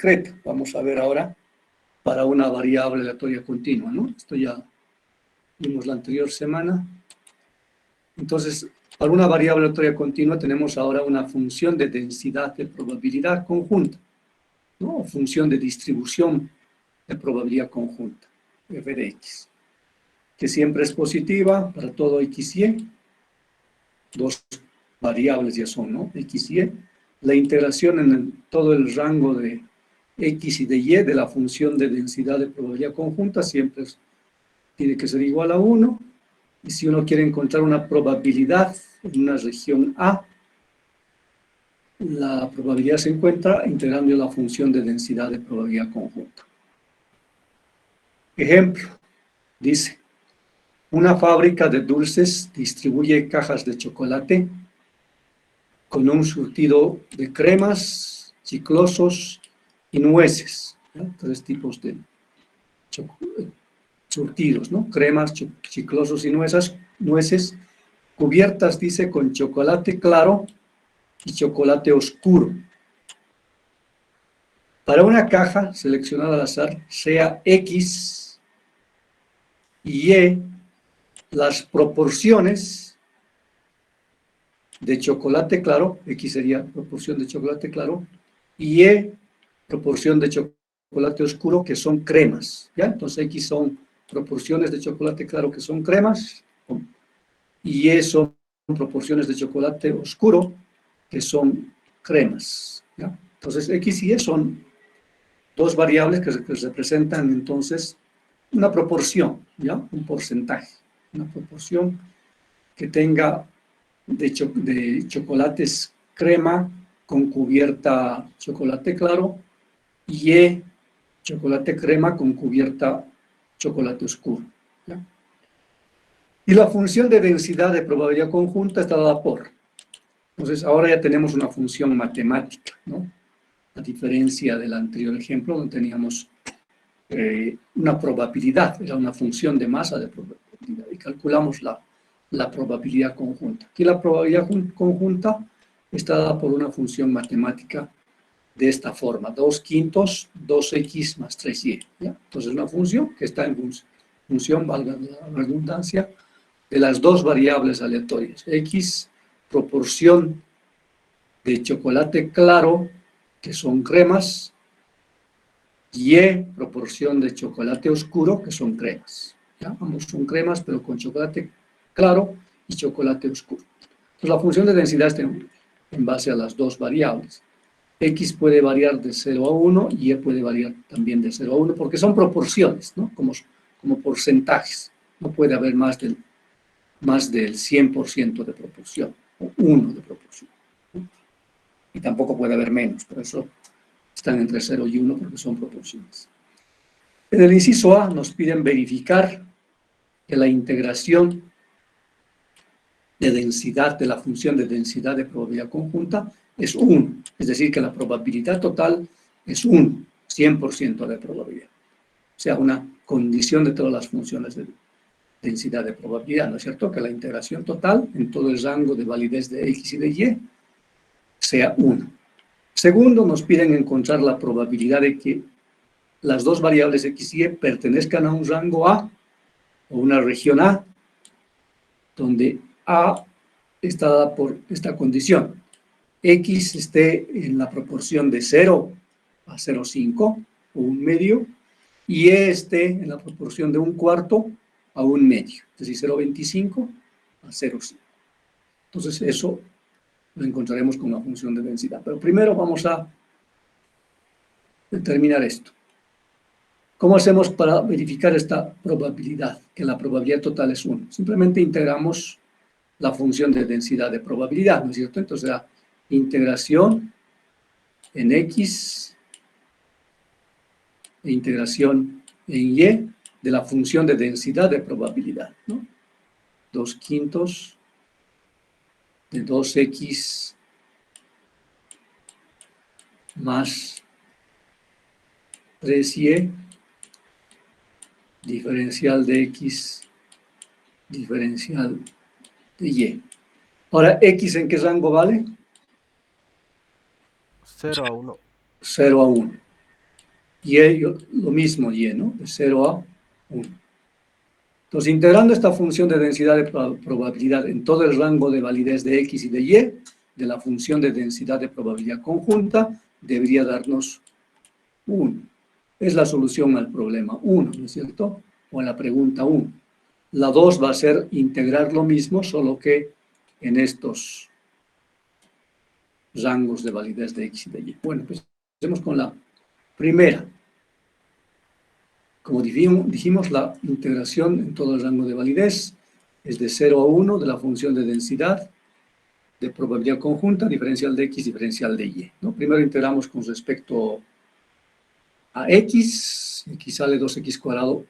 discreta. Vamos a ver ahora para una variable aleatoria continua, ¿no? Esto ya vimos la anterior semana. Entonces, para una variable aleatoria continua tenemos ahora una función de densidad de probabilidad conjunta, ¿no? O función de distribución de probabilidad conjunta, f de x, que siempre es positiva para todo x y. Dos variables ya son, ¿no? X y. La integración en todo el rango de X y de Y de la función de densidad de probabilidad conjunta siempre tiene que ser igual a 1. Y si uno quiere encontrar una probabilidad en una región A, la probabilidad se encuentra integrando la función de densidad de probabilidad conjunta. Ejemplo, dice, una fábrica de dulces distribuye cajas de chocolate con un surtido de cremas, chiclosos y nueces, ¿no? 3 tipos de surtidos, ¿no? Cremas, chiclosos y nueces, cubiertas, dice, con chocolate claro y chocolate oscuro. Para una caja seleccionada al azar, sea X y Y las proporciones de chocolate claro, X sería proporción de chocolate claro, y Y proporción de chocolate oscuro, que son cremas, ¿ya? Entonces X son proporciones de chocolate claro que son cremas, y Y son proporciones de chocolate oscuro que son cremas, ¿ya? Entonces X y Y son dos variables que representan entonces una proporción, ¿ya? Un porcentaje, una proporción que tenga de chocolates crema con cubierta chocolate claro y chocolate crema con cubierta chocolate oscuro, ¿ya? Y la función de densidad de probabilidad conjunta está dada por. Entonces, ahora ya tenemos una función matemática, ¿no? A diferencia del anterior ejemplo, donde teníamos una probabilidad, era una función de masa de probabilidad, y calculamos la probabilidad conjunta. Aquí la probabilidad conjunta está dada por una función matemática de esta forma, 2/5, 2x más 3y, ¿ya? Entonces, una función que está en función, valga la redundancia, de las dos variables aleatorias, x, proporción de chocolate claro, que son cremas, y proporción de chocolate oscuro, que son cremas, ¿ya? Ambos son cremas, pero con chocolate claro y chocolate oscuro. Entonces, la función de densidad está en base a las dos variables. X puede variar de 0 a 1 y Y puede variar también de 0 a 1, porque son proporciones, ¿no? Como porcentajes. No puede haber más del 100% de proporción, o 1 de proporción, ¿no? Y tampoco puede haber menos, por eso están entre 0 y 1, porque son proporciones. En el inciso A nos piden verificar que la integración de densidad de la función de densidad de probabilidad conjunta es 1, es decir, que la probabilidad total es 1, 100% de probabilidad. O sea, una condición de todas las funciones de densidad de probabilidad, ¿no es cierto? Que la integración total en todo el rango de validez de X y de Y sea 1. Segundo, nos piden encontrar la probabilidad de que las dos variables X y Y pertenezcan a un rango A o una región A, donde A está dada por esta condición. X esté en la proporción de 0 a 0,5 o un medio, y Y esté en la proporción de un cuarto a un medio, es decir, 0,25 a 0,5. Entonces, eso lo encontraremos con la función de densidad. Pero primero vamos a determinar esto. ¿Cómo hacemos para verificar esta probabilidad? Que la probabilidad total es 1. Simplemente integramos la función de densidad de probabilidad, ¿no es cierto? Entonces, la integración en X e integración en Y de la función de densidad de probabilidad, ¿no? 2/5 de 2x más 3y, diferencial de x, diferencial de y. Ahora, x, ¿en qué rango vale? 0 a 1. 0 a 1. Y lo mismo y, ¿no? De 0 a 1. Entonces, integrando esta función de densidad de probabilidad en todo el rango de validez de X y de Y, de la función de densidad de probabilidad conjunta, debería darnos 1. Es la solución al problema 1, ¿no es cierto? O a la pregunta 1. La 2 va a ser integrar lo mismo, solo que en estos rangos de validez de X y de Y. Bueno, pues empecemos con la primera. Como dijimos, la integración en todo el rango de validez es de 0 a 1 de la función de densidad de probabilidad conjunta, diferencial de X, diferencial de Y, ¿no? Primero integramos con respecto a X, X sale 2X cuadrado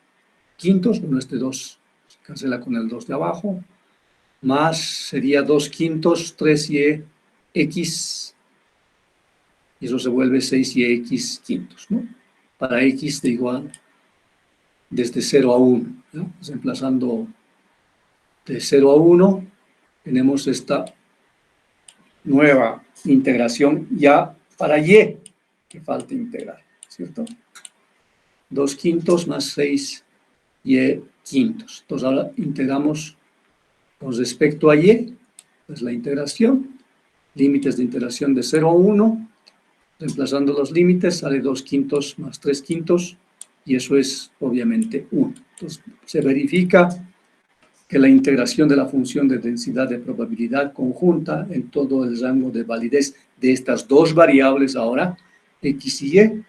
quintos, bueno, este 2 se cancela con el 2 de abajo, más sería 2 quintos, 3Y X, y eso se vuelve 6Y quintos, ¿no? Para X de igual desde 0 a 1, ¿no? Reemplazando de 0 a 1, tenemos esta nueva integración ya para Y, que falta integrar, ¿cierto? 2 quintos más 6Y quintos. Entonces ahora integramos con respecto a Y, pues la integración, límites de integración de 0 a 1, reemplazando los límites, sale 2 quintos más 3 quintos, y eso es obviamente 1. Entonces se verifica que la integración de la función de densidad de probabilidad conjunta en todo el rango de validez de estas dos variables ahora, X y Y,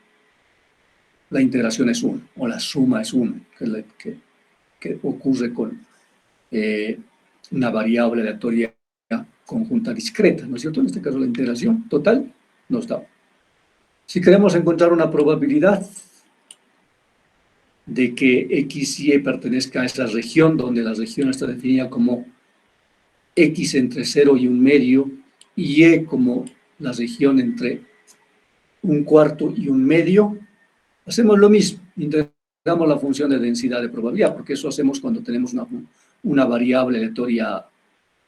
la integración es 1, o la suma es 1, que ocurre con una variable aleatoria conjunta discreta, ¿no es cierto? En este caso la integración total nos da. Si queremos encontrar una probabilidad de que X y Y pertenezca a esa región, donde la región está definida como X entre 0 y 1 medio, y Y como la región entre 1/4 y 1 medio, hacemos lo mismo, integramos la función de densidad de probabilidad, porque eso hacemos cuando tenemos una variable aleatoria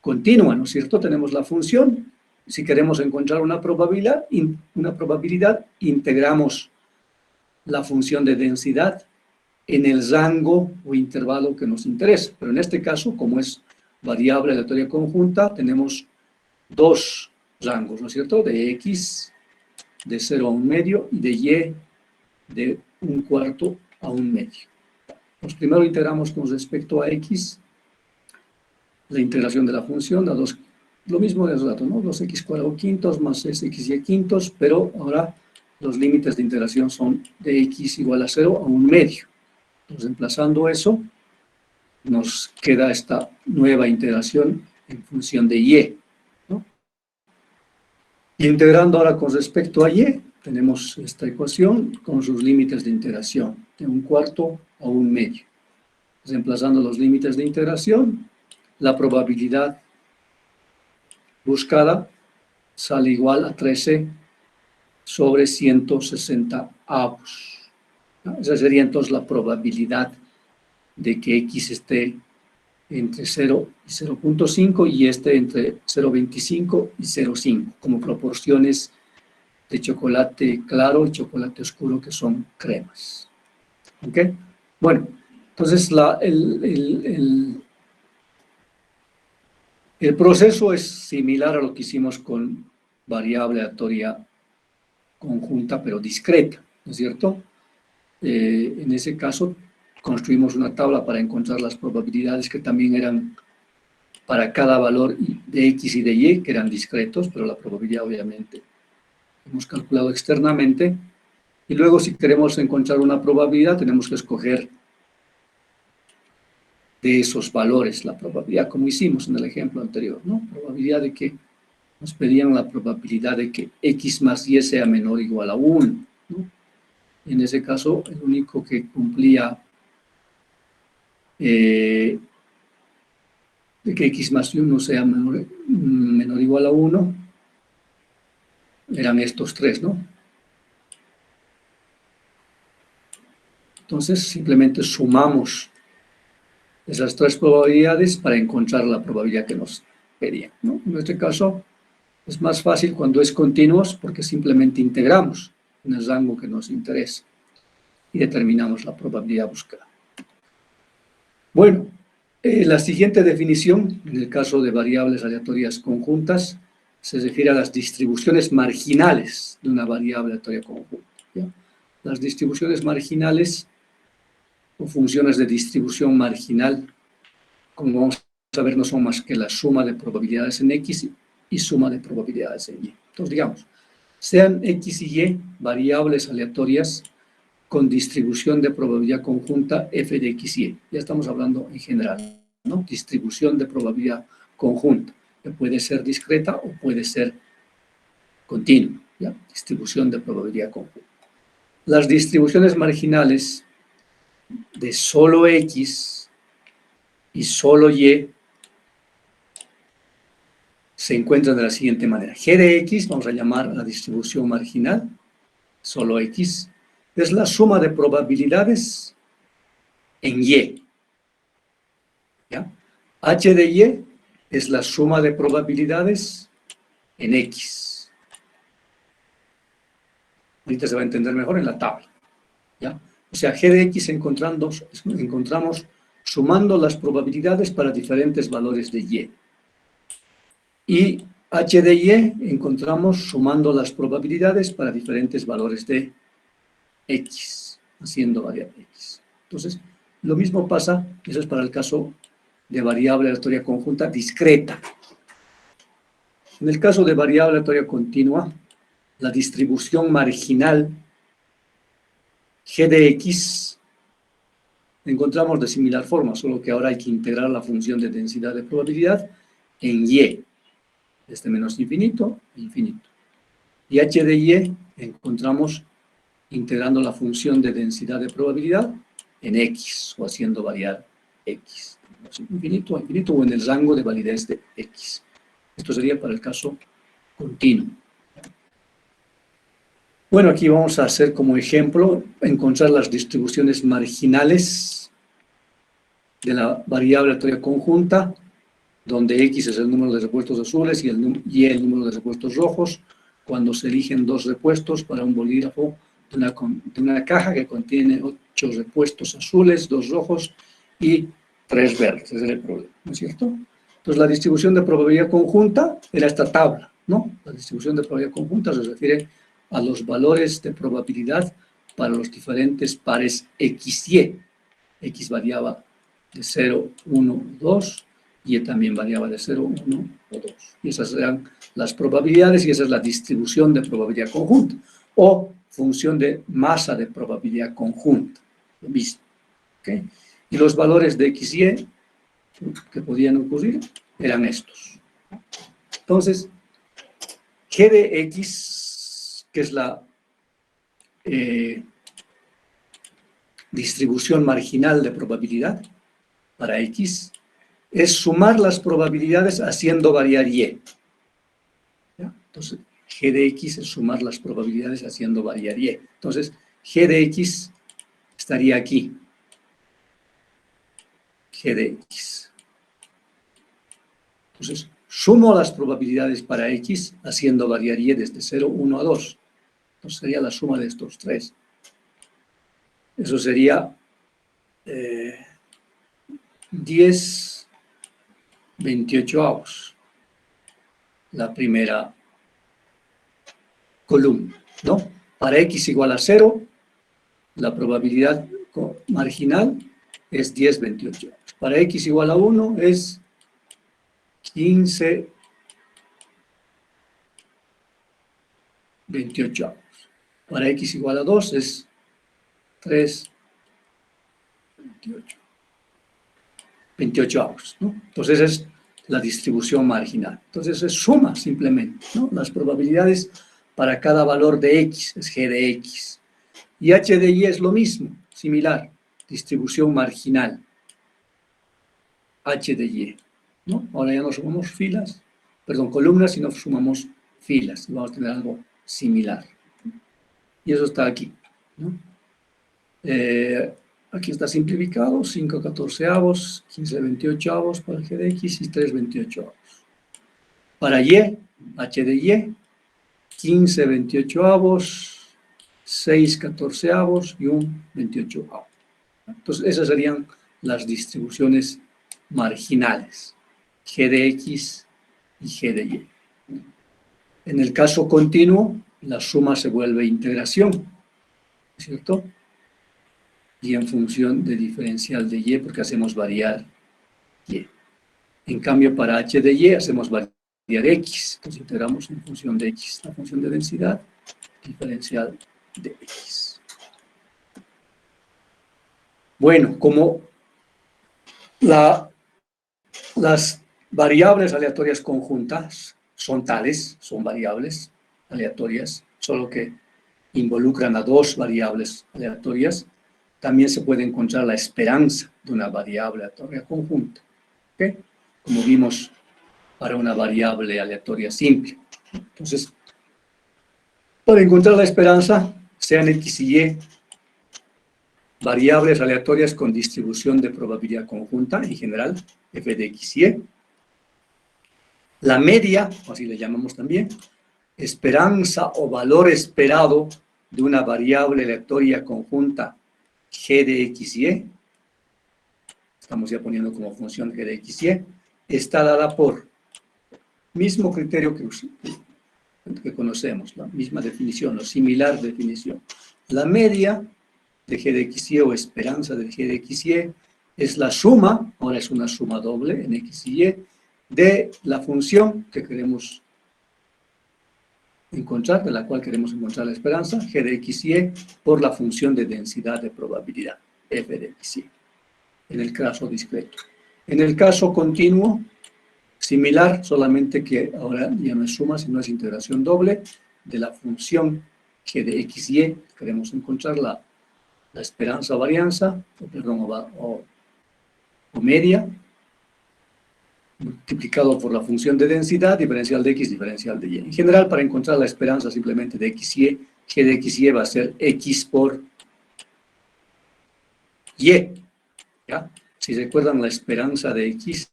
continua, ¿no es cierto? Tenemos la función, si queremos encontrar una probabilidad, integramos la función de densidad en el rango o intervalo que nos interesa. Pero en este caso, como es variable aleatoria conjunta, tenemos dos rangos, ¿no es cierto? De X de 0 a 1 medio y de Y de 1/4 a 1 medio. Pues primero integramos con respecto a X la integración de la función da 2, lo mismo de hace rato, ¿no? 2X cuadrado quintos más 6XY quintos, pero ahora los límites de integración son de X igual a 0 a 1 medio. Entonces, reemplazando eso, nos queda esta nueva integración en función de Y, ¿no? Integrando ahora con respecto a Y, tenemos esta ecuación con sus límites de integración, de 1/4 a 1 medio. Reemplazando los límites de integración, la probabilidad buscada sale igual a 13 sobre 160 avos. Esa sería entonces la probabilidad de que X esté entre 0 y 0.5 y este entre 0.25 y 0.5, como proporciones de chocolate claro y chocolate oscuro que son cremas. ¿Ok? Bueno, entonces el proceso es similar a lo que hicimos con variable aleatoria conjunta pero discreta, ¿no es cierto? En ese caso construimos una tabla para encontrar las probabilidades que también eran para cada valor de X y de Y, que eran discretos, pero la probabilidad obviamente hemos calculado externamente. Y luego si queremos encontrar una probabilidad tenemos que escoger de esos valores la probabilidad, como hicimos en el ejemplo anterior, ¿no? Probabilidad de que nos pedían la probabilidad de que X más Y sea menor o igual a 1, ¿no? En ese caso, el único que cumplía de que X más 1 sea menor o igual a 1, eran estos tres, ¿no? Entonces, simplemente sumamos esas tres probabilidades para encontrar la probabilidad que nos pedían, ¿no? En este caso, es más fácil cuando es continuos porque simplemente integramos en el rango que nos interesa. y determinamos la probabilidad buscada. Bueno, la siguiente definición, en el caso de variables aleatorias conjuntas, se refiere a las distribuciones marginales de una variable aleatoria conjunta, ¿ya? Las distribuciones marginales o funciones de distribución marginal, como vamos a ver, no son más que la suma de probabilidades en X y suma de probabilidades en Y. Entonces, digamos, sean X y Y variables aleatorias con distribución de probabilidad conjunta f de X y Y. Ya estamos hablando en general, ¿no? Distribución de probabilidad conjunta, que puede ser discreta o puede ser continua, ¿ya? Distribución de probabilidad conjunta. Las distribuciones marginales de solo X y solo Y se encuentran de la siguiente manera. G de X, vamos a llamar a la distribución marginal, solo X, es la suma de probabilidades en Y. ¿Ya? H de Y es la suma de probabilidades en X. Ahorita se va a entender mejor en la tabla, ¿ya? O sea, G de X encontramos sumando las probabilidades para diferentes valores de Y. Y H de Y encontramos sumando las probabilidades para diferentes valores de X, haciendo variable X. Entonces, lo mismo pasa, eso es para el caso de variable aleatoria conjunta discreta. En el caso de variable aleatoria continua, la distribución marginal G de X encontramos de similar forma, solo que ahora hay que integrar la función de densidad de probabilidad en Y, desde menos infinito a infinito. Y H de Y encontramos integrando la función de densidad de probabilidad en X, o haciendo variar X, infinito a infinito, o en el rango de validez de X. Esto sería para el caso continuo. Bueno, aquí vamos a hacer como ejemplo, encontrar las distribuciones marginales de la variable aleatoria conjunta, donde X es el número de repuestos azules y Y el número de repuestos rojos, cuando se eligen dos repuestos para un bolígrafo de una caja que contiene 8 repuestos azules, 2 rojos y 3 verdes. Ese es el problema, ¿no es cierto? Entonces, la distribución de probabilidad conjunta era esta tabla, ¿no? La distribución de probabilidad conjunta se refiere a los valores de probabilidad para los diferentes pares X y Y. X variaba de 0, 1, 2, Y también variaba de 0, 1 o 2. Y esas eran las probabilidades y esa es la distribución de probabilidad conjunta. O función de masa de probabilidad conjunta, lo mismo. ¿Okay? Y los valores de X y Y que podían ocurrir eran estos. Entonces, G de X, que es la distribución marginal de probabilidad para X, es sumar las probabilidades haciendo variar Y. ¿Ya? Entonces, G de X es sumar las probabilidades haciendo variar Y. Entonces, G de X estaría aquí. G de X. Entonces, sumo las probabilidades para X haciendo variar Y desde 0, 1 a 2. Entonces, sería la suma de estos tres. Eso sería 10 28avos. La primera columna, ¿no? Para X igual a 0, la probabilidad marginal es 10 28. Para X igual a 1 es 15 28avos. Para X igual a 2 es 3 28avos, ¿no? Entonces es la distribución marginal. Entonces es suma simplemente, ¿no? Las probabilidades para cada valor de X es G de X. Y H de Y es lo mismo, similar, distribución marginal. H de Y, ¿no? Ahora ya no sumamos columnas, sino sumamos filas. Y vamos a tener algo similar. Y eso está aquí, ¿no? Aquí está simplificado, 5 14avos, 15 28avos para G de X y 3 28avos. Para Y, H de Y, 15 28avos, 6/14 y un 28. Entonces, esas serían las distribuciones marginales, G de X y G de Y. En el caso continuo, la suma se vuelve integración, ¿cierto? Y en función de diferencial de Y, porque hacemos variar Y. En cambio, para H de Y hacemos variar X, entonces integramos en función de X, la función de densidad, diferencial de X. Bueno, como las variables aleatorias conjuntas son tales, son variables aleatorias, solo que involucran a dos variables aleatorias, también se puede encontrar la esperanza de una variable aleatoria conjunta, ¿ok? Como vimos para una variable aleatoria simple. Entonces, para encontrar la esperanza, sean X y Y variables aleatorias con distribución de probabilidad conjunta, en general, f de X y Y. La media, o así le llamamos también, esperanza o valor esperado de una variable aleatoria conjunta g de X y Y, estamos ya poniendo como función g de X y Y, está dada por mismo criterio que conocemos, la misma definición o similar definición. La media de g de X y o esperanza de g de X y es la suma, ahora es una suma doble en X y Y, de la función que queremos encontrar, de la cual queremos encontrar la esperanza, g de X y por la función de densidad de probabilidad, f de X y, en el caso discreto. En el caso continuo, similar, solamente que ahora ya no es suma, sino es integración doble de la función g de X y, queremos encontrar la esperanza o varianza, o media, multiplicado por la función de densidad, diferencial de X, diferencial de Y. En general, para encontrar la esperanza simplemente de X y, G de X y va a ser X por Y. ¿Ya? Si recuerdan la esperanza de X,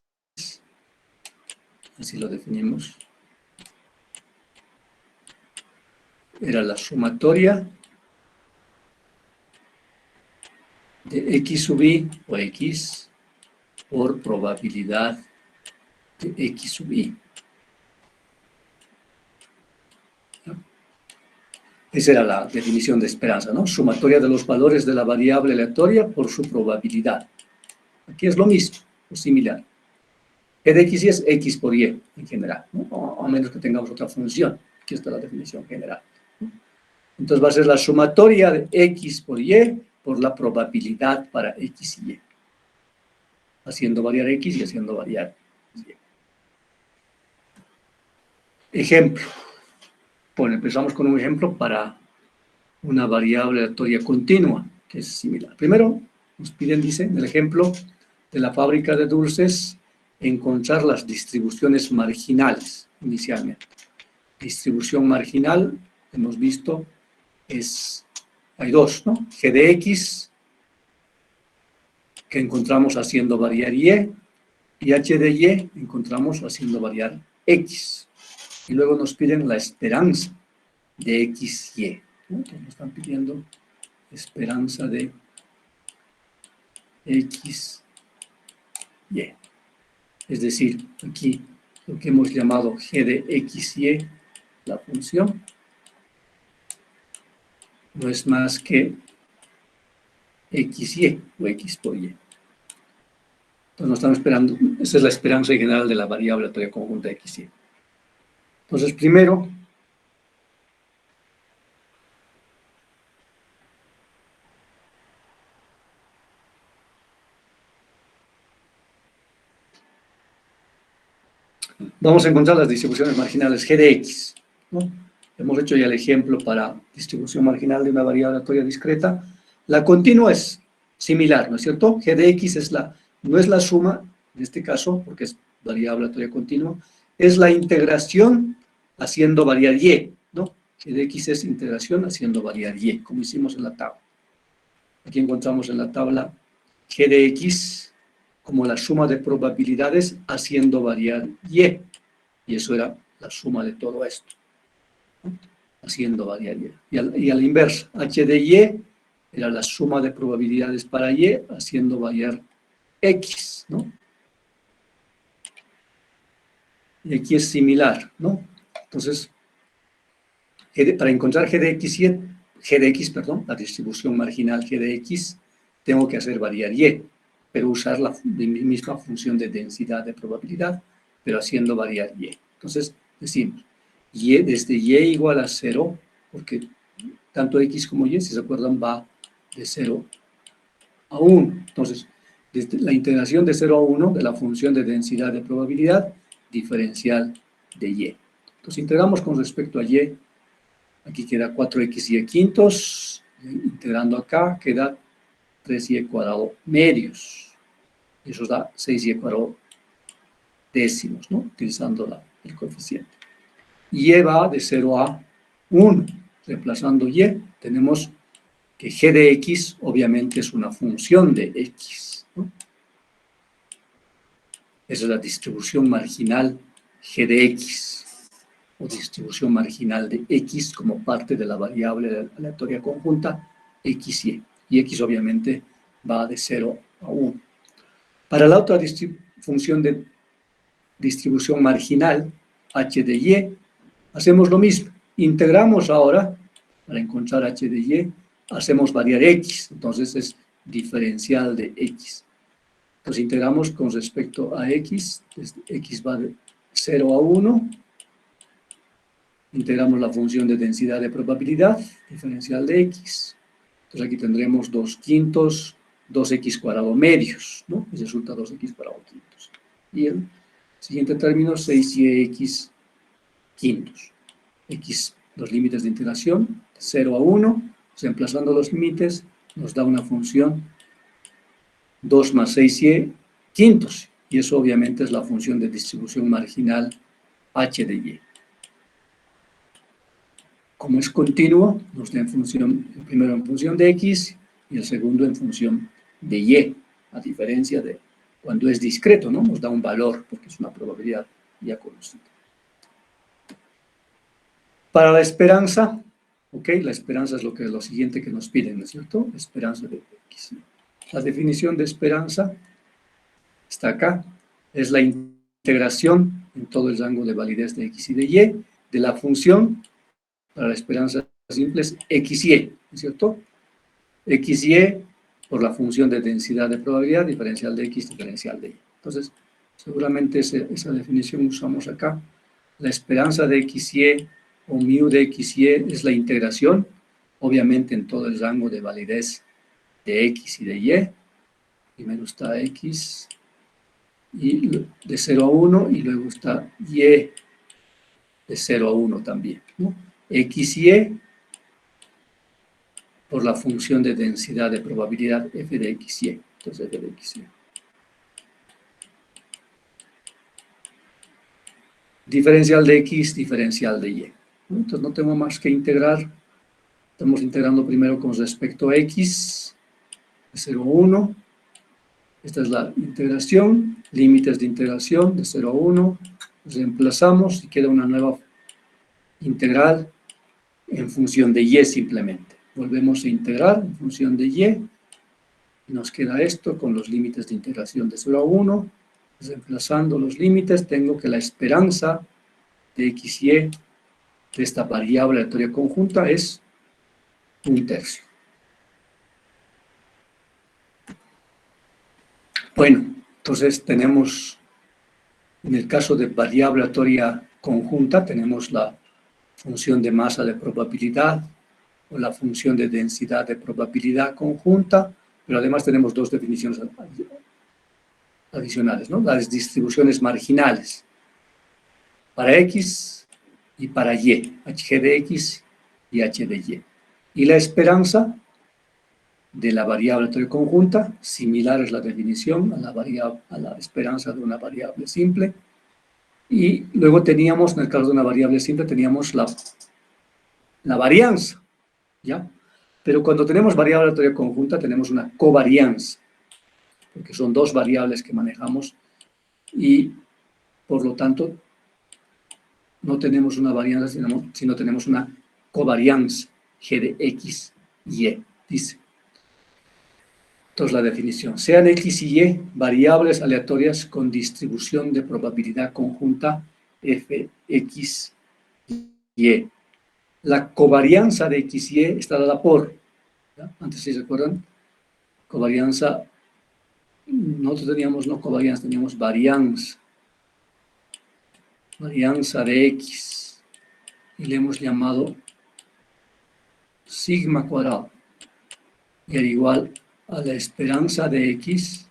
así lo definimos, era la sumatoria de X sub Y o X por probabilidad de X sub Y. Esa era la definición de esperanza, ¿no? Sumatoria de los valores de la variable aleatoria por su probabilidad. Aquí es lo mismo, o similar. G de X y es X por Y en general, ¿no? O a menos que tengamos otra función. Aquí está la definición general. Entonces va a ser la sumatoria de X por Y por la probabilidad para X y Y. Haciendo variar X y haciendo variar Y. Ejemplo. Bueno, empezamos con un ejemplo para una variable aleatoria continua, que es similar. Primero, nos piden, dice, en el ejemplo de la fábrica de dulces, encontrar las distribuciones marginales, inicialmente. Distribución marginal, hemos visto, hay dos, ¿no? G de X, que encontramos haciendo variar Y, y H de Y, encontramos haciendo variar X. Y luego nos piden la esperanza de X, Y. Entonces nos están pidiendo esperanza de X, Y. Es decir, aquí lo que hemos llamado G de X, Y, la función, no es más que X, Y o X por Y. Entonces nos estamos esperando, esa es la esperanza general de la variable aleatoria conjunta X, Y. Entonces primero, vamos a encontrar las distribuciones marginales G de X, ¿no? Hemos hecho ya el ejemplo para distribución marginal de una variable aleatoria discreta. La continua es similar, ¿no es cierto? G de X no es la suma, en este caso, porque es variable aleatoria continua, es la integración haciendo variar Y, ¿no? G de X es integración haciendo variar Y, como hicimos en la tabla. Aquí encontramos en la tabla G de X como la suma de probabilidades haciendo variar Y. Y eso era la suma de todo esto. haciendo variar Y. Y a la inversa, H de Y era la suma de probabilidades para Y, haciendo variar X, ¿no? Y aquí es similar, ¿no? Entonces, para encontrar G de X, perdón, la distribución marginal G de X, tengo que hacer variar Y, pero usar la misma función de densidad de probabilidad, pero haciendo variar Y. Entonces, decimos, Y desde Y igual a 0, porque tanto X como Y, si se acuerdan, va de 0 a 1. Entonces, desde la integración de 0 a 1 de la función de densidad de probabilidad diferencial de Y. Entonces, integramos con respecto a Y. Aquí queda 4xy quintos, integrando acá queda 3y cuadrado medios. Eso da 6y cuadrado décimos, ¿no? Utilizando el coeficiente. Y va de 0 a 1. Reemplazando y, tenemos que g de x obviamente es una función de x, ¿no? Esa es la distribución marginal g de x, o distribución marginal de x como parte de la variable aleatoria conjunta xy. Y x obviamente va de 0 a 1. Para la otra función de distribución marginal, h de y, hacemos lo mismo. Integramos ahora, para encontrar h de y, hacemos variar x, entonces es diferencial de x. Entonces integramos con respecto a x, x va de 0 a 1, integramos la función de densidad de probabilidad, diferencial de x. Entonces aquí tendremos 2 quintos, 2x cuadrado medios, ¿no? Y resulta 2x cuadrado quintos. Y el siguiente término, 6x quintos. X, los límites de integración, 0 a 1, reemplazando los límites, nos da una función 2 más 6y quintos. Y eso obviamente es la función de distribución marginal h de y. Como es continuo, nos da el primero en función de x y el segundo en función de y, a diferencia de cuando es discreto, ¿no? Nos da un valor, porque es una probabilidad ya conocida. Para la esperanza, ¿ok? La esperanza es lo siguiente que nos piden, ¿no es cierto? La esperanza de x. La definición de esperanza está acá. Es la integración en todo el rango de validez de x y de y de la función. Para la esperanza simple es xy, ¿no es cierto? xy por la función de densidad de probabilidad, diferencial de x, diferencial de y. Entonces, seguramente esa definición usamos acá. La esperanza de xy o mu de xy es la integración, obviamente en todo el rango de validez de x y de y. Primero está x y de 0 a 1 y luego está y de 0 a 1 también, ¿no? xy por la función de densidad de probabilidad f de xy. Entonces, f de xy. Diferencial de x, diferencial de y. Entonces, no tengo más que integrar. Estamos integrando primero con respecto a x, de 0 a 1. Esta es la integración, límites de integración, de 0 a 1. Reemplazamos y queda una nueva integral en función de y simplemente. Volvemos a integrar en función de y. Nos queda esto con los límites de integración de 0 a 1. Reemplazando los límites, tengo que la esperanza de xy de esta variable aleatoria conjunta es 1/3. Bueno, entonces tenemos, en el caso de variable aleatoria conjunta, tenemos la función de masa de probabilidad o la función de densidad de probabilidad conjunta, pero además tenemos dos definiciones adicionales, ¿no? Las distribuciones marginales para x y para y, h de x y h de y. Y la esperanza de la variable aleatoria conjunta, similar es la definición a la esperanza de una variable simple. Y luego teníamos, en el caso de una variable simple, teníamos la varianza, ¿ya? Pero cuando tenemos variable aleatoria conjunta, tenemos una covarianza, porque son dos variables que manejamos y, por lo tanto, no tenemos una varianza, sino tenemos una covarianza, G de X, Y, dice. Entonces la definición, sean X y Y variables aleatorias con distribución de probabilidad conjunta F, X, Y. La covarianza de X y Y está dada por, ¿ya? Antes, si se acuerdan, covarianza, nosotros teníamos no covarianza, teníamos varianza de X, y le hemos llamado sigma cuadrado, y era igual a la esperanza de X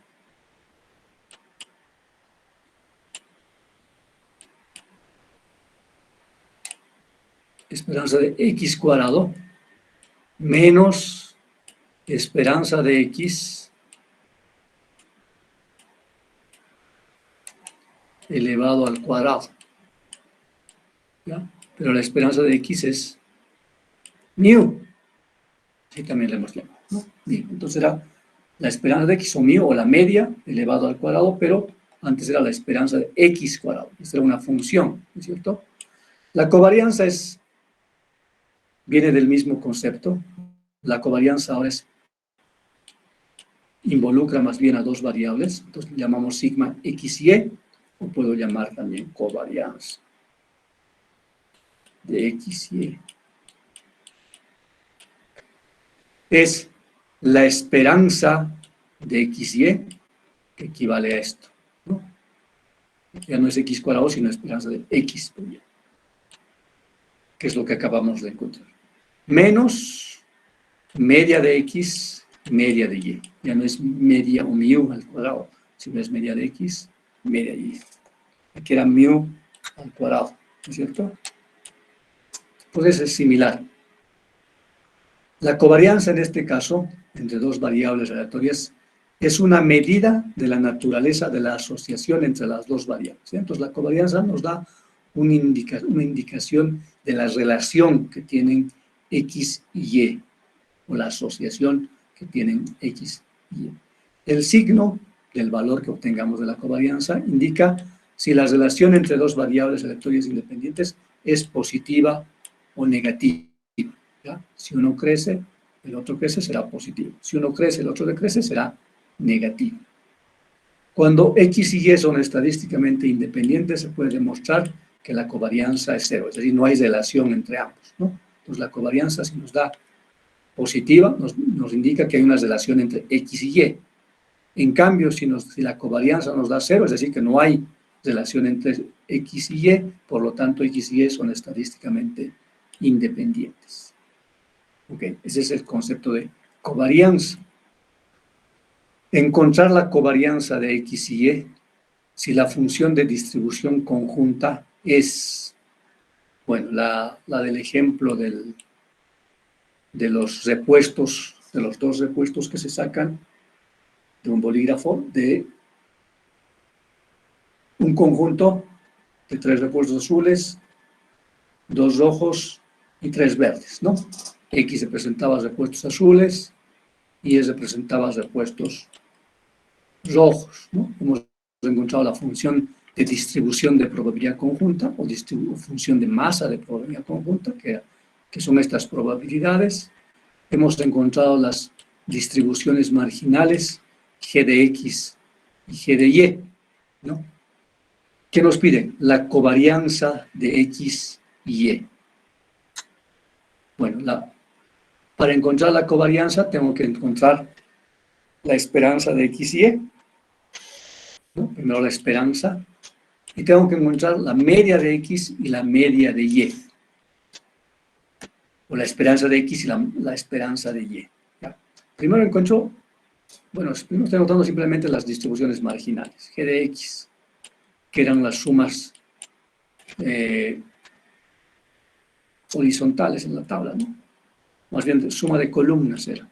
cuadrado menos esperanza de X elevado al cuadrado, ¿ya? Pero la esperanza de X es mu, así también le hemos llamado, ¿no? Entonces era la esperanza de X o mu, o la media elevado al cuadrado, pero antes era la esperanza de X cuadrado. Esta era una función, ¿no es cierto? La covarianza viene del mismo concepto. La covarianza ahora involucra más bien a dos variables, entonces llamamos sigma X y Y, o puedo llamar también covarianza de X y Y. Es la esperanza de X y Y que equivale a esto, ¿no? Ya no es X cuadrado, sino esperanza de X por Y, que es lo que acabamos de encontrar. Menos media de X, media de Y. Ya no es media o mu al cuadrado, sino es media de X, media de Y. Aquí era mu al cuadrado, ¿no es cierto? Pues es similar. La covarianza en este caso, entre dos variables aleatorias, es una medida de la naturaleza de la asociación entre las dos variables, ¿sí? Entonces la covarianza nos da una indicación de la relación que tienen X y Y, o la asociación que tienen X y Y. El signo del valor que obtengamos de la covarianza indica si la relación entre dos variables aleatorias independientes es positiva o negativa, ¿ya? Si uno crece, el otro crece, será positivo. Si uno crece, el otro decrece, será negativo. Cuando X y Y son estadísticamente independientes, se puede demostrar que la covarianza es cero, es decir, no hay relación entre ambos, ¿no? Entonces la covarianza, si nos da positiva, nos indica que hay una relación entre X y Y. En cambio, si la covarianza nos da cero, es decir, que no hay relación entre X y Y, por lo tanto, X y Y son estadísticamente independientes. Ok, ese es el concepto de covarianza. Encontrar la covarianza de X y Y si la función de distribución conjunta es, bueno, la del ejemplo de los repuestos, de los dos repuestos que se sacan de un bolígrafo, de un conjunto de 3 repuestos azules, 2 rojos y 3 verdes, ¿no? X representaba repuestos azules y Y representaba repuestos rojos, ¿no? Hemos encontrado la función de distribución de probabilidad conjunta o función de masa de probabilidad conjunta, que son estas probabilidades. Hemos encontrado las distribuciones marginales, G de X y G de Y, ¿no? ¿Qué nos pide? La covarianza de X y Y. Bueno, para encontrar la covarianza tengo que encontrar la esperanza de X y Y, ¿no? Primero la esperanza, y tengo que encontrar la media de X y la media de Y, o la esperanza de X y la esperanza de Y, ¿ya? Primero encuentro, bueno, primero estoy anotando simplemente las distribuciones marginales, G de X, que eran las sumas horizontales en la tabla, ¿no? Más bien suma de columnas era.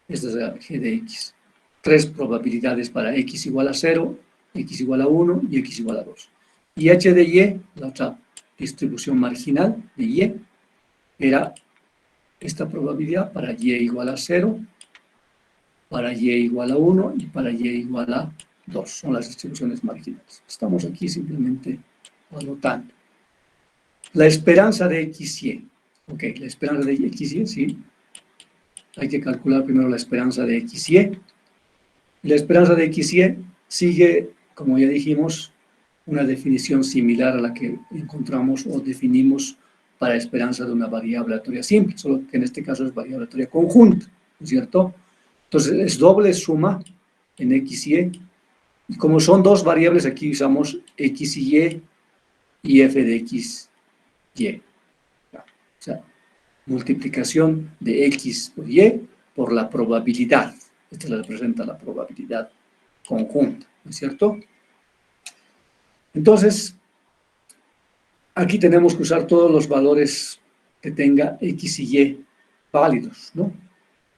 Esta es la G de X. 3 probabilidades para X igual a 0, X igual a 1 y X igual a 2. Y H de Y, la otra distribución marginal de Y, era esta probabilidad para Y igual a 0, para Y igual a 1 y para Y igual a 2. Son las distribuciones marginales. Estamos aquí simplemente anotando. La esperanza de X y Y. Ok, la esperanza de X y, sí. Hay que calcular primero la esperanza de X y. La esperanza de X y sigue, como ya dijimos, una definición similar a la que encontramos o definimos para esperanza de una variable aleatoria simple, solo que en este caso es variable aleatoria conjunta, ¿no es cierto? Entonces es doble suma en X y. Y como son dos variables, aquí usamos X y f de X, Y. O sea, multiplicación de X por Y por la probabilidad. Esta la representa la probabilidad conjunta, ¿no es cierto? Entonces, aquí tenemos que usar todos los valores que tenga X y Y válidos, ¿no?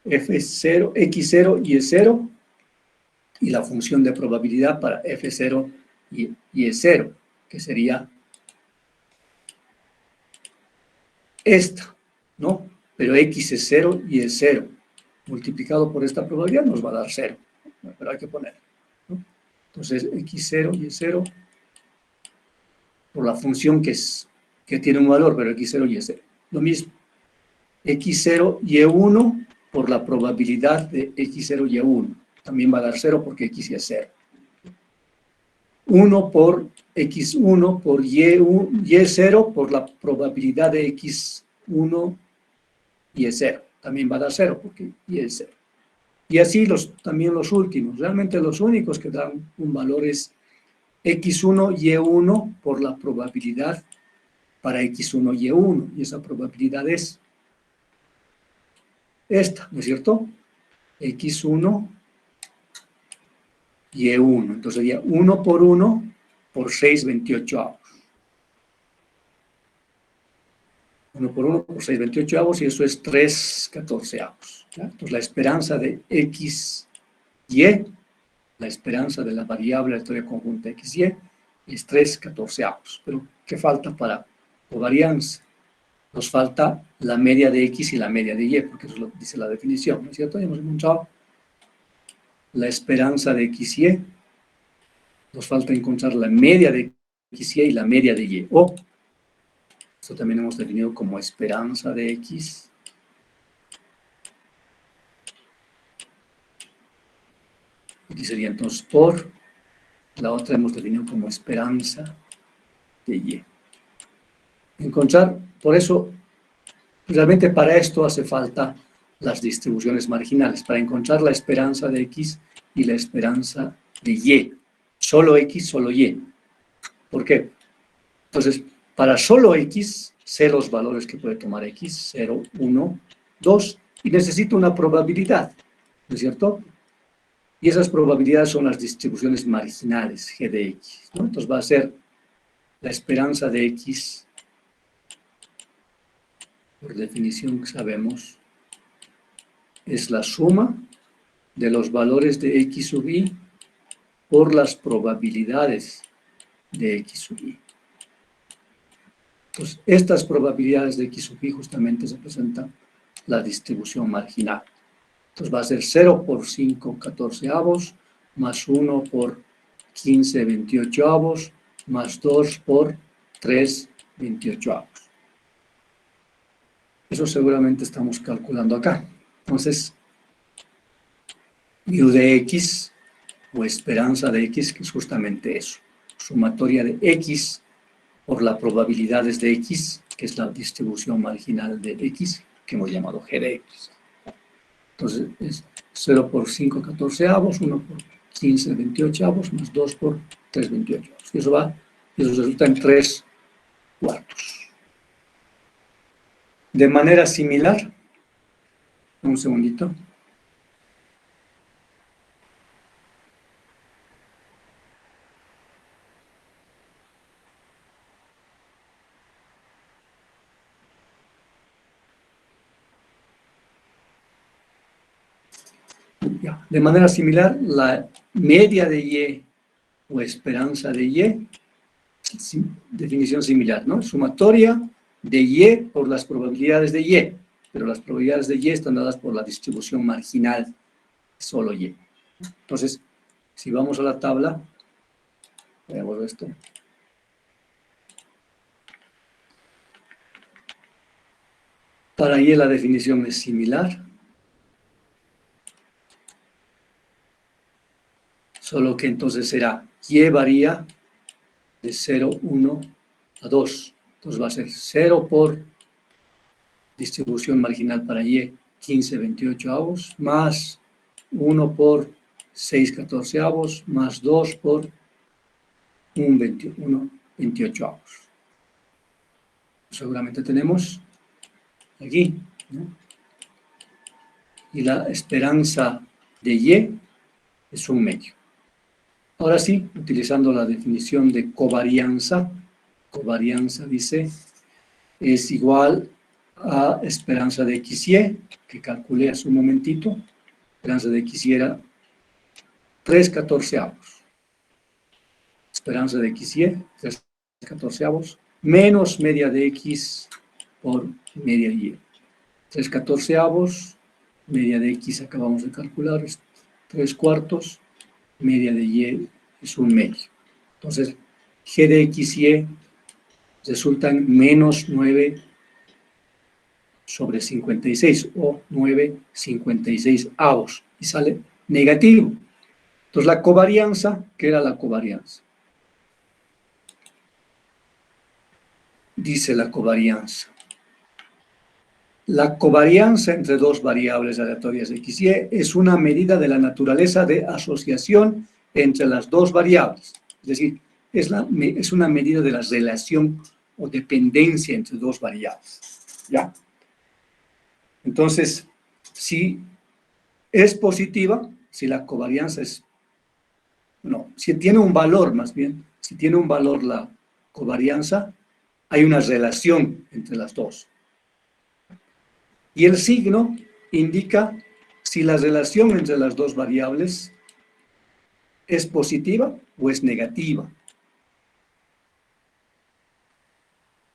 F0, X0 y E0, y la función de probabilidad para F0 y E0, que sería esta, ¿no? Pero X es 0 y es 0. Multiplicado por esta probabilidad nos va a dar 0, pero hay que poner, ¿no? Entonces, X0 y E0 por la función que tiene un valor, pero X0 y E0. Lo mismo, X0 y E1 por la probabilidad de X0 y E1. También va a dar 0 porque X y es 0. 1 por X1 por Y0 por la probabilidad de X1 y es 0. También va a dar 0 porque Y es 0. Y así también los últimos. Realmente los únicos que dan un valor es X1 y Y1 por la probabilidad para X1 y Y1. Y esa probabilidad es esta, ¿no es cierto? X1 y Y1. Entonces sería 1 por 1 por 6 28avos. 1 por 1 por 6 28avos y eso es 3 14avos. ¿Ya? Entonces la esperanza de X, Y, la esperanza de la variable aleatoria conjunta XY es 3 14avos. Pero, ¿qué falta para covarianza? Nos falta la media de X y la media de Y, porque eso lo dice la definición, ¿no es cierto? Ya hemos encontrado la esperanza de XY. Nos falta encontrar la media de XY y la media de Y. O, esto también hemos definido como esperanza de X. Aquí sería entonces por, la otra hemos definido como esperanza de Y. Encontrar, por eso, realmente para esto hace falta las distribuciones marginales, para encontrar la esperanza de X y la esperanza de Y. Solo X, solo Y. ¿Por qué? Entonces, para solo X, sé los valores que puede tomar X, 0, 1, 2, y necesito una probabilidad, ¿no es cierto? Y esas probabilidades son las distribuciones marginales, G de X, ¿no? Entonces va a ser la esperanza de X, por definición que sabemos, es la suma de los valores de X sub I por las probabilidades de X sub I. Entonces, estas probabilidades de X sub I justamente se representan la distribución marginal. Entonces va a ser 0 por 5 14avos, más 1 por 15 28avos, más 2 por 3 28avos. Eso seguramente estamos calculando acá. Entonces, mu de X o esperanza de X, que es justamente eso, sumatoria de X por las probabilidades de X, que es la distribución marginal de X, que hemos llamado G de X. Entonces es 0 por 5 14avos, 1 por 15 28avos, más 2 por 3 28avos. Y eso resulta en 3 cuartos. De manera similar, un segundito. Ya. De manera similar, la media de Y o esperanza de Y, definición similar, ¿no? Sumatoria de Y por las probabilidades de Y, pero las probabilidades de Y están dadas por la distribución marginal, solo Y. Entonces, si vamos a la tabla, veamos esto. Para Y la definición es similar, solo que entonces será Y varía de 0, 1 a 2. Entonces va a ser 0 por distribución marginal para Y, 15 28avos, más 1 por 6 14avos, más 2 por 1 28avos. Seguramente tenemos aquí, ¿no? Y la esperanza de Y es 1/2. Ahora sí, utilizando la definición de covarianza dice, es igual a esperanza de XY, que calculé hace un momentito. Esperanza de XY era 3 14avos. Esperanza de XY, 3 14avos, menos media de X por media Y. 3 14avos, media de X acabamos de calcular, es 3 cuartos, media de Y es 1/2. Entonces, G de XY resulta en menos 9 sobre 56 o 9/56avos y sale negativo. Entonces, la covarianza, ¿qué era la covarianza? Dice la covarianza. La covarianza entre dos variables aleatorias X y es una medida de la naturaleza de asociación entre las dos variables. Es decir, es una medida de la relación o dependencia entre dos variables. ¿Ya? Entonces, si es positiva, si la covarianza es... No, si tiene un valor más bien, si tiene un valor la covarianza, hay una relación entre las dos. Y el signo indica si la relación entre las dos variables es positiva o es negativa.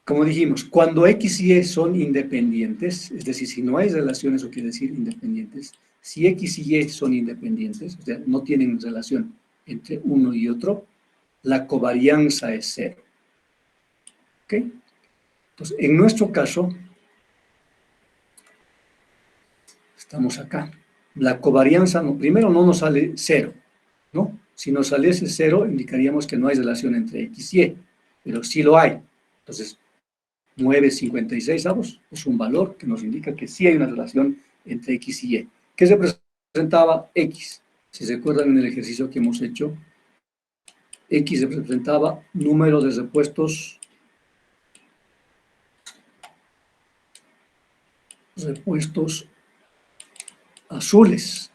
Como dijimos, cuando X y Y son independientes, es decir, si no hay relación, eso quiere decir independientes. Si X y Y son independientes, o sea, no tienen relación entre uno y otro, la covarianza es 0. ¿Ok? Entonces, en nuestro caso, estamos acá. La covarianza, primero no nos sale 0, ¿no? Si nos saliese 0, indicaríamos que no hay relación entre X y Y, pero sí lo hay. Entonces, 9/56avos es un valor que nos indica que sí hay una relación entre X y Y. ¿Qué se representaba X? Si se acuerdan en el ejercicio que hemos hecho, X representaba número de repuestos azules.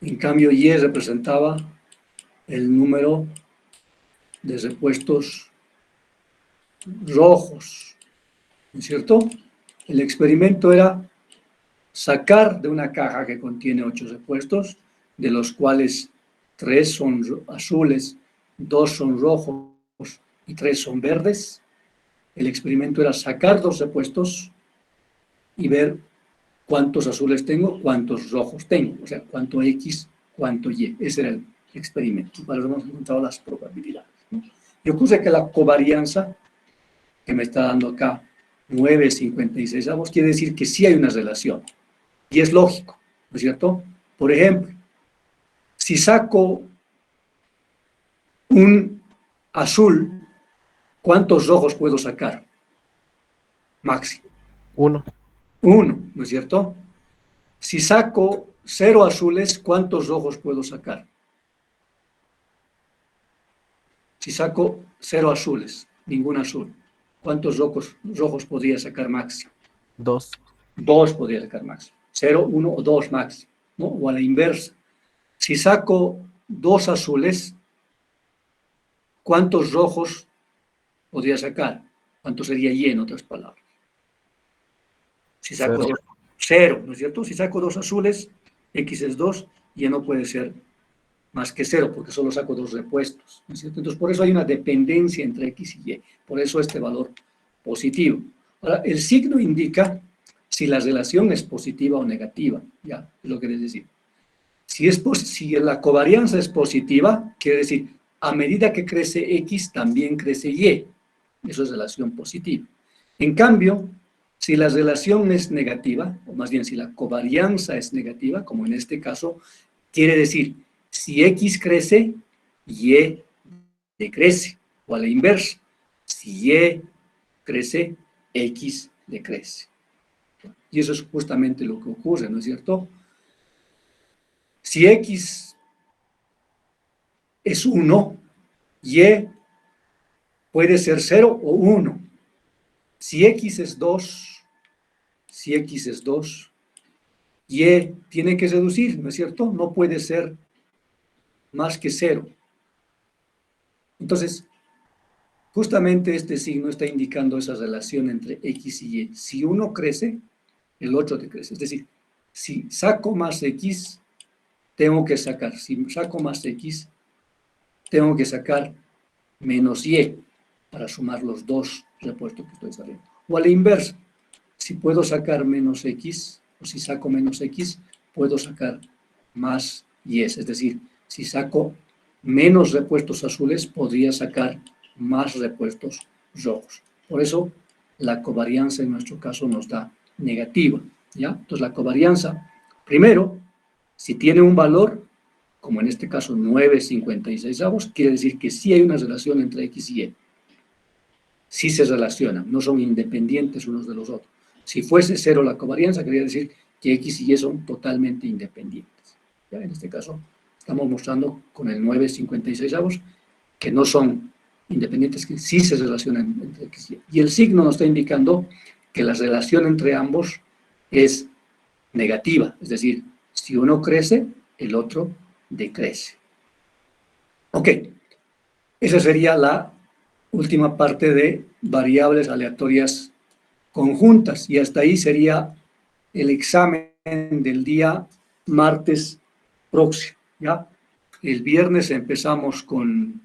En cambio, Y representaba el número de repuestos rojos, ¿no es cierto? El experimento era sacar de una caja que contiene 8 repuestos, de los cuales 3 son azules, 2 son rojos y 3 son verdes. El experimento era sacar 2 repuestos y ver cuántos azules tengo, cuántos rojos tengo, o sea, cuánto X, cuánto Y. Ese era el experimento. Para eso hemos encontrado las probabilidades, ¿no? Y ocurre que la covarianza, que me está dando acá 9/56avos, quiere decir que sí hay una relación. Y es lógico, ¿no es cierto? Por ejemplo, si saco un azul, ¿cuántos rojos puedo sacar? Máximo. 1. 1, ¿no es cierto? Si saco 0 azules, ¿cuántos rojos puedo sacar? Si saco 0 azules, ningún azul, ¿cuántos rojos podría sacar máximo? 2. 2 podría sacar máximo. 0, 1 o 2 máximo, ¿no? O a la inversa. Si saco 2 azules, ¿cuántos rojos podría sacar? ¿Cuánto sería Y en otras palabras? Si saco 2, 0, ¿no es cierto? Si saco 2 azules, X es 2, Y no puede ser más que 0, porque solo saco 2 repuestos, ¿no es cierto? Entonces, por eso hay una dependencia entre X y Y, por eso este valor positivo. Ahora, el signo indica si la relación es positiva o negativa, ya, es lo que les decía. Si la covarianza es positiva, quiere decir, a medida que crece X, también crece Y. Eso es relación positiva. En cambio, si la relación es negativa, o más bien si la covarianza es negativa, como en este caso, quiere decir, si X crece, Y decrece, o a la inversa. Si Y crece, X decrece. Y eso es justamente lo que ocurre, ¿no es cierto? Si X es 1, Y puede ser 0 o 1. Si X es 2, si X es 2, Y tiene que reducir, ¿no es cierto? No puede ser más que 0. Entonces, justamente este signo está indicando esa relación entre X y Y. Si uno crece, el otro decrece. Es decir, si saco más X, tengo que sacar. Si saco más X, tengo que sacar menos Y para sumar los dos repuestos que estoy saliendo. O a la inversa, si puedo sacar menos X, o si saco menos X, puedo sacar más Y. Es decir, si saco menos repuestos azules, podría sacar más repuestos rojos. Por eso, la covarianza en nuestro caso nos da negativa, ¿ya? Entonces, la covarianza, primero, si tiene un valor, como en este caso 9,56, quiere decir que sí hay una relación entre X y Y. Sí se relacionan, no son independientes unos de los otros. Si fuese 0 la covarianza, quería decir que X y Y son totalmente independientes. ¿Ya? En este caso, estamos mostrando con el 9,56 que no son independientes, que sí se relacionan entre X y Y. Y el signo nos está indicando que la relación entre ambos es negativa, es decir, si uno crece, el otro decrece. Ok, esa sería la última parte de variables aleatorias conjuntas, y hasta ahí sería el examen del día martes próximo, ¿ya? El viernes empezamos con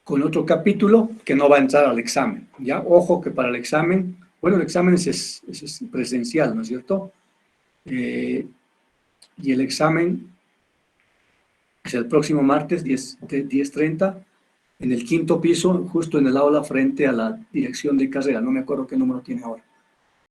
otro capítulo que no va a entrar al examen, ¿ya? Ojo que para el examen, bueno, el examen es presencial, ¿no es cierto? Y el examen es el próximo martes, 10:30, en el 5º piso, justo en el aula frente a la dirección de carrera. No me acuerdo qué número tiene ahora.